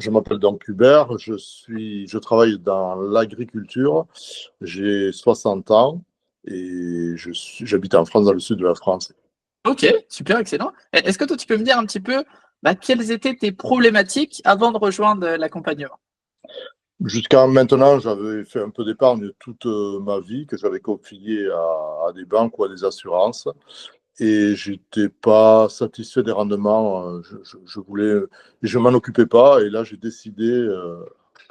Je m'appelle donc Hubert, je travaille dans l'agriculture, j'ai 60 ans et j'habite en France, dans le sud de la France. Ok, super, excellent. Est-ce que toi, tu peux me dire un petit peu quelles étaient tes problématiques avant de rejoindre l'accompagnement? Jusqu'à maintenant, j'avais fait un peu d'épargne toute ma vie, que j'avais confiée à des banques ou à des assurances, et j'étais pas satisfait des rendements. Je voulais, je m'en occupais pas, et là j'ai décidé,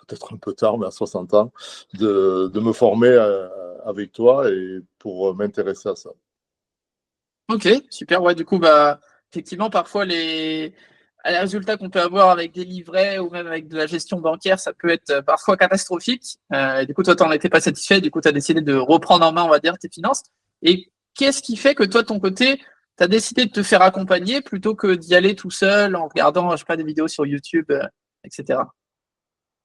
peut-être un peu tard, mais à 60 ans, de me former avec toi et pour m'intéresser à ça. Ok, super. Ouais, du coup, effectivement, parfois les résultats qu'on peut avoir avec des livrets ou même avec de la gestion bancaire, ça peut être parfois catastrophique. Et du coup, toi, tu n'en étais pas satisfait. Du coup, tu as décidé de reprendre en main, on va dire, tes finances. Et qu'est-ce qui fait que toi, de ton côté, tu as décidé de te faire accompagner plutôt que d'y aller tout seul en regardant, je sais pas, des vidéos sur YouTube, etc.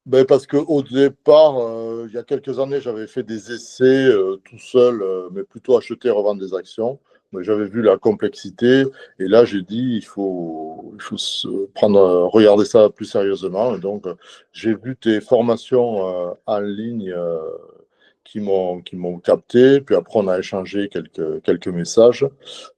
Ben parce qu'au départ, il y a quelques années, j'avais fait des essais tout seul, mais plutôt acheter et revendre des actions. Mais j'avais vu la complexité et là, j'ai dit, il faut regarder ça plus sérieusement. Et donc, j'ai vu tes formations en ligne qui m'ont capté. Puis après, on a échangé quelques messages.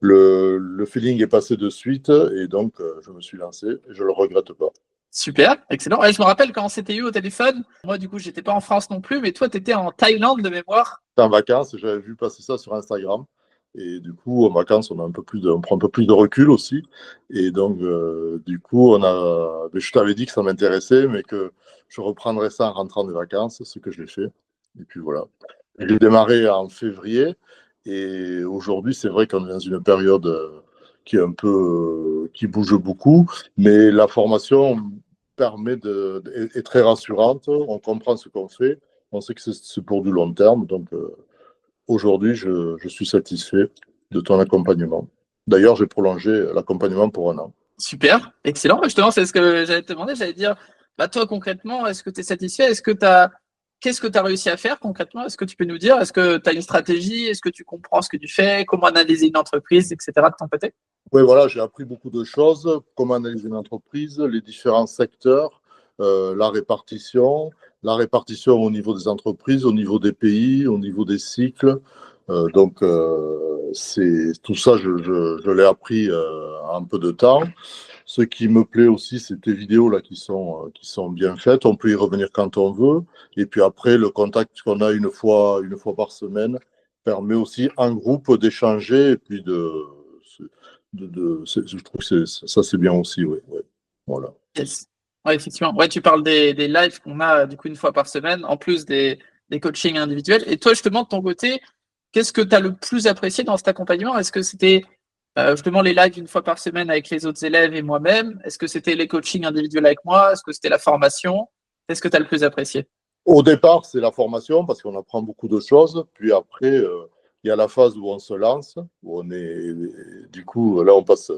Le feeling est passé de suite et donc, je me suis lancé et je ne le regrette pas. Super, excellent. Ouais, je me rappelle quand on s'était eu au téléphone, moi du coup j'étais pas en France non plus, mais toi tu étais en Thaïlande de mémoire. En vacances, j'avais vu passer ça sur Instagram. Et du coup, en vacances, on prend un peu plus de recul aussi. Et donc, du coup, je t'avais dit que ça m'intéressait, mais que je reprendrais ça en rentrant des vacances, ce que j'ai fait. Et puis voilà. J'ai démarré en février. Et aujourd'hui, c'est vrai qu'on est dans une période qui est un peu, qui bouge beaucoup. Mais la formation est très rassurante. On comprend ce qu'on fait. On sait que c'est pour du long terme. Donc, aujourd'hui, je suis satisfait de ton accompagnement. D'ailleurs, j'ai prolongé l'accompagnement pour un an. Super, excellent. Justement, c'est ce que j'allais te demander. J'allais dire, toi concrètement, est-ce que tu es satisfait? Qu'est-ce que tu as réussi à faire concrètement? Est-ce que tu peux nous dire? Est-ce que tu as une stratégie? Est-ce que tu comprends ce que tu fais? Comment analyser une entreprise, etc. de ton côté? Oui, voilà, j'ai appris beaucoup de choses, comment analyser une entreprise, les différents secteurs, la répartition au niveau des entreprises, au niveau des pays, au niveau des cycles. Donc, tout ça, je l'ai appris en peu de temps. Ce qui me plaît aussi, c'est tes vidéos là qui sont bien faites. On peut y revenir quand on veut. Et puis après, le contact qu'on a une fois par semaine permet aussi en groupe d'échanger et puis je trouve que ça c'est bien aussi, oui. Ouais. Voilà. Yes. Ouais, effectivement. Ouais, tu parles des lives qu'on a du coup une fois par semaine, en plus des coachings individuels. Et toi, justement, de ton côté, qu'est-ce que tu as le plus apprécié dans cet accompagnement? Est-ce que c'était justement les lives une fois par semaine avec les autres élèves et moi-même? Est-ce que c'était les coachings individuels avec moi? Est-ce que c'était la formation? Qu'est-ce que tu as le plus apprécié? Au départ, c'est la formation parce qu'on apprend beaucoup de choses. Puis après, il y a la phase où on se lance, où du coup, là, on passe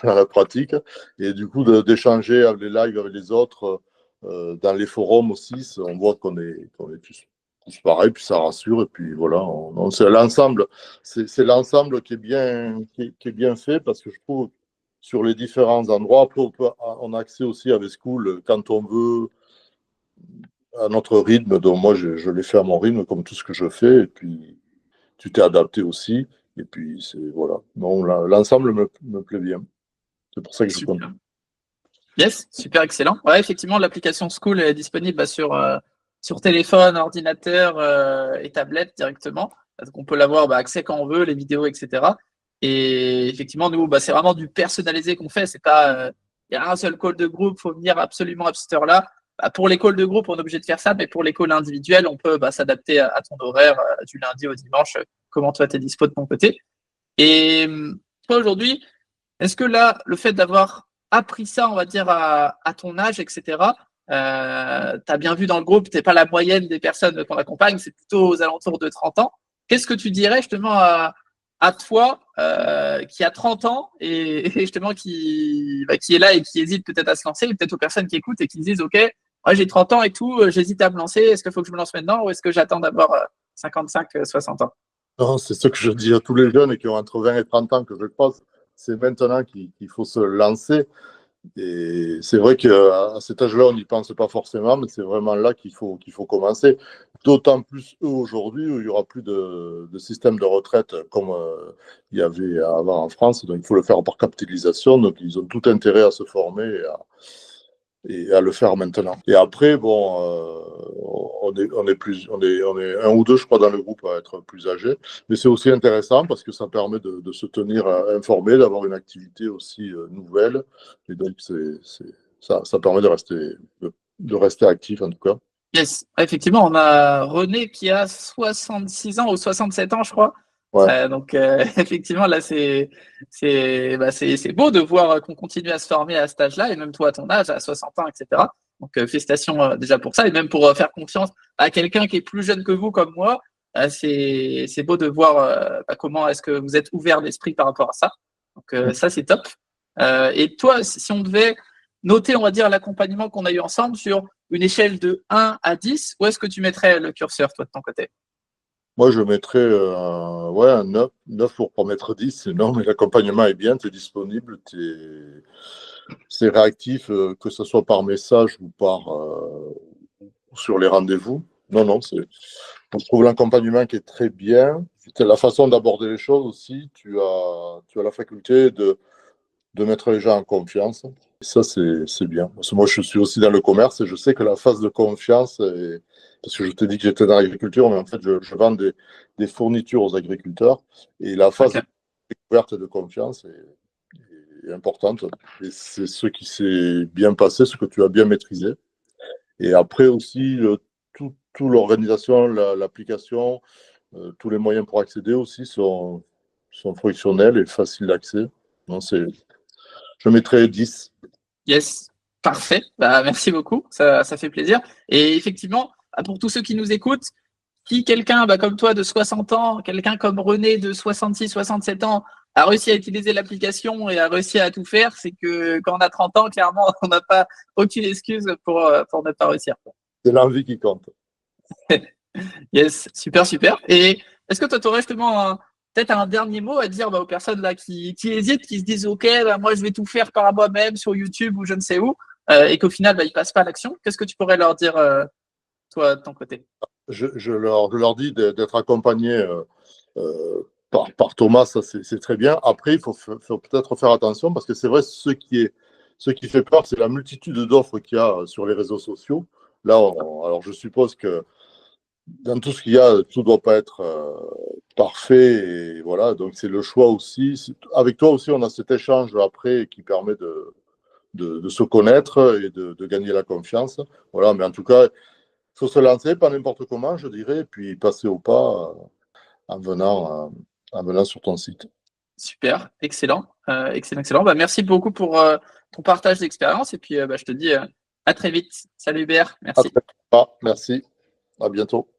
à la pratique. Et du coup, d'échanger avec les lives avec les autres, dans les forums aussi, on voit qu'on est tous pareils, puis ça rassure. Et puis voilà, c'est l'ensemble. C'est l'ensemble qui est bien fait parce que je trouve sur les différents endroits, après, on a accès aussi à VSchool quand on veut à notre rythme. Donc moi, je l'ai fait à mon rythme, comme tout ce que je fais. Et puis, tu t'es adapté aussi. Et puis, voilà. Non, l'ensemble me plaît bien. C'est pour ça que je compte. Super. Yes, super excellent. Ouais, effectivement, l'application School est disponible sur téléphone, ordinateur et tablette directement. Donc, on peut l'avoir accès quand on veut, les vidéos, etc. Et effectivement, nous, c'est vraiment du personnalisé qu'on fait. C'est pas, il y a un seul call de groupe, faut venir absolument à cette heure-là. Pour les calls de groupe, on est obligé de faire ça, mais pour les calls individuels, on peut s'adapter à ton horaire du lundi au dimanche, comment toi, tu es dispo de ton côté. Et toi, aujourd'hui, est-ce que là, le fait d'avoir appris ça, on va dire, à ton âge, etc., tu as bien vu dans le groupe, tu n'es pas la moyenne des personnes qu'on accompagne, c'est plutôt aux alentours de 30 ans. Qu'est-ce que tu dirais justement à toi qui a 30 ans et justement qui est là et qui hésite peut-être à se lancer, ou peut-être aux personnes qui écoutent et qui disent, OK, moi j'ai 30 ans et tout, j'hésite à me lancer, est-ce qu'il faut que je me lance maintenant ou est-ce que j'attends d'avoir 55, 60 ans? Non, c'est ce que je dis à tous les jeunes qui ont entre 20 et 30 ans que je pense. C'est maintenant qu'il faut se lancer. Et c'est vrai qu'à cet âge-là, on n'y pense pas forcément, mais c'est vraiment là qu'il faut commencer. D'autant plus eux aujourd'hui, où il n'y aura plus de système de retraite comme il y avait avant en France. Donc il faut le faire par capitalisation. Donc ils ont tout intérêt à se former et à le faire maintenant. Et après, bon, on est un ou deux, je crois, dans le groupe à être plus âgés. Mais c'est aussi intéressant parce que ça permet de se tenir informé, d'avoir une activité aussi nouvelle. Et donc, ça permet de rester actif, en tout cas. Yes. Effectivement, on a René qui a 66 ans ou 67 ans, je crois. Ouais. Donc, effectivement, là, c'est beau de voir qu'on continue à se former à cet âge-là, et même toi, à ton âge, à 60 ans, etc. Donc, félicitations déjà pour ça, et même pour faire confiance à quelqu'un qui est plus jeune que vous, comme moi. C'est beau de voir comment est-ce que vous êtes ouvert d'esprit par rapport à ça. Donc, ça, c'est top. Et toi, si on devait noter, on va dire, l'accompagnement qu'on a eu ensemble sur une échelle de 1 à 10, où est-ce que tu mettrais le curseur, toi, de ton côté? Moi, je mettrais ouais, un 9 pour pas mettre 10. Non, mais l'accompagnement est bien, tu es disponible, c'est réactif, que ce soit par message ou sur les rendez-vous. Non, non, je trouve l'accompagnement qui est très bien. C'est la façon d'aborder les choses aussi. Tu as la faculté de mettre les gens en confiance. Et ça, c'est bien. Parce que moi, je suis aussi dans le commerce et je sais que la phase de confiance, parce que je t'ai dit que j'étais dans l'agriculture, mais en fait, je vends des fournitures aux agriculteurs. Et la phase Ok. de découverte et de confiance est importante. Et c'est ce qui s'est bien passé, ce que tu as bien maîtrisé. Et après aussi, tout l'organisation, l'application, tous les moyens pour accéder aussi sont fonctionnels et faciles d'accès. Non, je mettrais 10. Yes, parfait. Bah, merci beaucoup, ça fait plaisir. Et effectivement, pour tous ceux qui nous écoutent, si quelqu'un comme toi de 60 ans, quelqu'un comme René de 66, 67 ans a réussi à utiliser l'application et a réussi à tout faire, c'est que quand on a 30 ans, clairement, on n'a pas aucune excuse pour ne pas réussir. C'est l'envie qui compte. Yes, super, super. Et est-ce que toi, tu aurais justement peut-être un dernier mot à dire aux personnes là qui hésitent, qui se disent OK, moi je vais tout faire par moi-même sur YouTube ou je ne sais où, et qu'au final, ils passent pas à l'action. Qu'est-ce que tu pourrais leur dire, toi, de ton côté? Je leur dis d'être accompagné par Thomas, ça c'est très bien. Après, il faut peut-être faire attention parce que c'est vrai, ce qui fait peur, c'est la multitude d'offres qu'il y a sur les réseaux sociaux. Là, alors je suppose que dans tout ce qu'il y a, tout ne doit pas être parfait. Et voilà, donc c'est le choix aussi. Avec toi aussi, on a cet échange après qui permet de se connaître et de gagner la confiance. Voilà, mais en tout cas, il faut se lancer, pas n'importe comment, je dirais, et puis passer au pas en venant sur ton site. Super, excellent, excellent, excellent. Merci beaucoup pour ton partage d'expérience et puis je te dis à très vite. Salut Hubert, À merci. très bientôt. Merci, à bientôt.